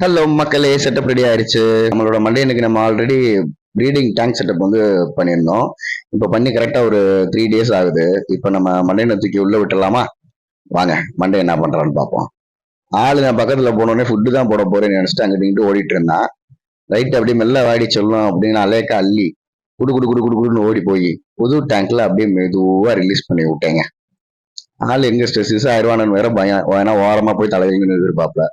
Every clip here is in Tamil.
ஹலோ மக்களே, செட்டப் ரெடி ஆயிடுச்சு. நம்மளோட மண்டேனுக்கு நம்ம ஆல்ரெடி ப்ரீடிங் டேங்க் செட்டப் வந்து பண்ணியிருந்தோம். இப்போ பண்ணி கரெக்டா ஒரு 3 days ஆகுது. இப்போ நம்ம மண்டேனை தூக்கி உள்ள விட்டுலாமா? வாங்க மண்டே என்ன பண்றான்னு பார்ப்போம். ஆளு நான் பக்கத்துல போனோடனே ஃபுட்டு தான் போட போறேன்னு நினைச்சிட்டு அங்கிட்டு இங்கிட்டு ஓடிட்டு இருந்தான். ரைட் அப்படியே மெல்ல வாடி சொல்லும் அப்படின்னு அலேக்கா அள்ளி குடு குடு குடு குடு குடுன்னு ஓடி போய் புது டேங்க்ல அப்படியே மெதுவா ரிலீஸ் பண்ணி விட்டேங்க. ஆள் எங்க ஸ்ட்ரெஸ் ஆயிடுவானு வேற பயம். வேணா ஓரமா போய் தலைவலிங்கன்னு எதிர்பார்ப்பல.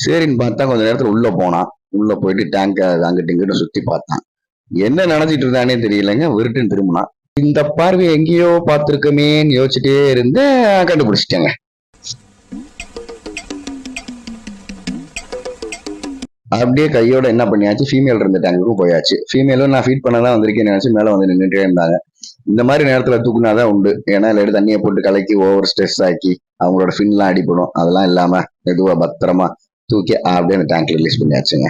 சரின்னு பார்த்தா கொஞ்ச நேரத்துல உள்ள போனான். உள்ள போயிட்டு டேங்க அங்கிட்டு இங்கிட்டு சுத்தி பார்த்தான். என்ன நினைச்சிட்டு இருந்தானே தெரியலங்க. விருட்டுன்னு திரும்பினான். இந்த பார்வை எங்கேயோ பார்த்திருக்கமேன்னு யோசிச்சுட்டே இருந்து கண்டுபிடிச்சிட்டேங்க. அப்படியே கையோட என்ன பண்ணியாச்சு, ஃபீமேல் இருந்த டேங்குக்கும் போயாச்சு. ஃபீமேலும் நான் ஃபீட் பண்ணதான் வந்திருக்கேன்னு நினைச்சு மேல வந்து நின்றுட்டே இருந்தாங்க. இந்த மாதிரி நேரத்துல தூக்குனாதான் உண்டு. ஏன்னா இல்லாட்டி தண்ணியை போட்டு கலக்கி ஓவர் ஸ்ட்ரெஸ் ஆக்கி அவங்களோட ஃபின்லாம் அடிப்படும். அதெல்லாம் இல்லாம மெதுவா பத்திரமா தூக்கி அப்படியே அந்த டேங்க் ரிலீஸ் பண்ணியாச்சுங்க.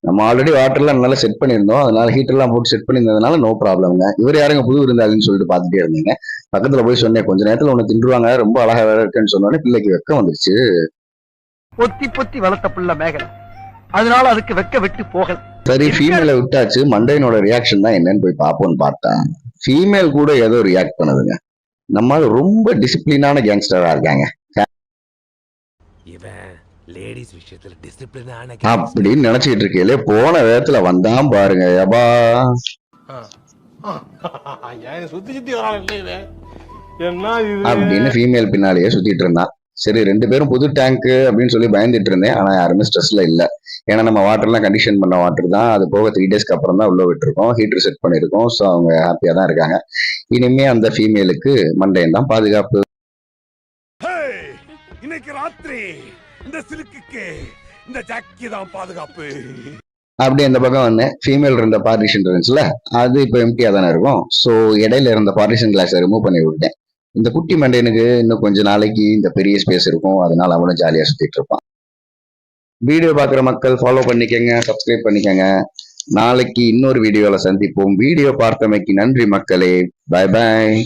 நம்ம ஆல்ரெடி வாட்டர்லாம் நல்லா செட் பண்ணியிருந்தோம். அதனால ஹீட்டர்லாம் போட்டு செட் பண்ணியிருந்ததுனால நோ ப்ராப்ளம்ங்க. இவர் யாருங்க புது இருந்தாருன்னு சொல்லிட்டு பார்த்துட்டே இருந்தீங்க. பக்கத்துல போய் சொன்னேன், கொஞ்ச நேரத்துல உன்னை தின்றுவாங்க, ரொம்ப அழகா வேற இருக்குன்னு சொன்னோடனே பிள்ளைக்கு வெக்கம் வந்துருச்சு. பொத்தி பொத்தி வளர்த்த புள்ள மேகலை, அதனால அதுக்கு வெக்க விட்டு போகல. சரி, ஃபீமேல விட்டாச்சு. மண்டையனோட ரியாக்ஷன் தான் என்னன்னு போய் பார்ப்போம்னு பார்த்தேன். ஃபீமேல் கூட ஏதோ ரியாக்ட் பண்ணுதுங்க. நம்மால ரொம்ப டிசிப்ளினான கேங்ஸ்டரா இருக்காங்க. லேடிஸ் விஷயத்துல டிசிப்ளினான அப்படின்னு நினைச்சிட்டு இருக்கீங்களே, போன வேகத்துல வந்தான் பாருங்க. யபா சுத்தி சுத்தி வராங்க அப்படின்னு ஃபீமேல் பின்னாலேயே சுத்திட்டு இருந்தான். சரி, 2 பேரும் புது டேங்க் அப்படின்னு சொல்லி பயந்துட்டு இருந்தேன். ஆனா யாருமே ஸ்ட்ரெஸ்ல இல்ல. ஏன்னா நம்ம வாட்டர்லாம் கண்டிஷன் பண்ண வாட்டர் தான். அது போக 3 daysக்கு அப்புறம் தான் உள்ள விட்டுருக்கோம். ஹீட்டர் செட் பண்ணிருக்கோம். ஸோ அவங்க ஹாப்பியா தான் இருக்காங்க. இனிமே அந்த ஃபீமேலுக்கு மண்டையன் தான் பாதுகாப்பு. இன்னைக்கு ராத்திரி இந்த சிலுக்குக்கு இந்த ஜாக்கி தான் பாதுகாப்பு. அப்படி அந்த பக்கம் வந்தேன். ஃபீமேல் இருந்த பார்ட்டிஷன் இருந்துச்சுல, அது இப்போ எம்டியா தானே இருக்கும். ஸோ இடையில இருந்த பார்ட்டிஷன் கிளாஸை ரிமூவ் பண்ணி விட்டேன். இந்த குட்டி மண்டையனுக்கு இன்னும் கொஞ்ச நாளைக்கு இந்த பெரிய ஸ்பேஸ் இருக்கும். அதனால அவனும் ஜாலியா சுத்திட்டு இருப்பான். வீடியோ பார்க்குற மக்கள் ஃபாலோ பண்ணிக்கங்க, சப்ஸ்கிரைப் பண்ணிக்கங்க. நாளைக்கு இன்னொரு வீடியோல சந்திப்போம். வீடியோ பார்த்தமைக்கு நன்றி மக்களே. Bye bye.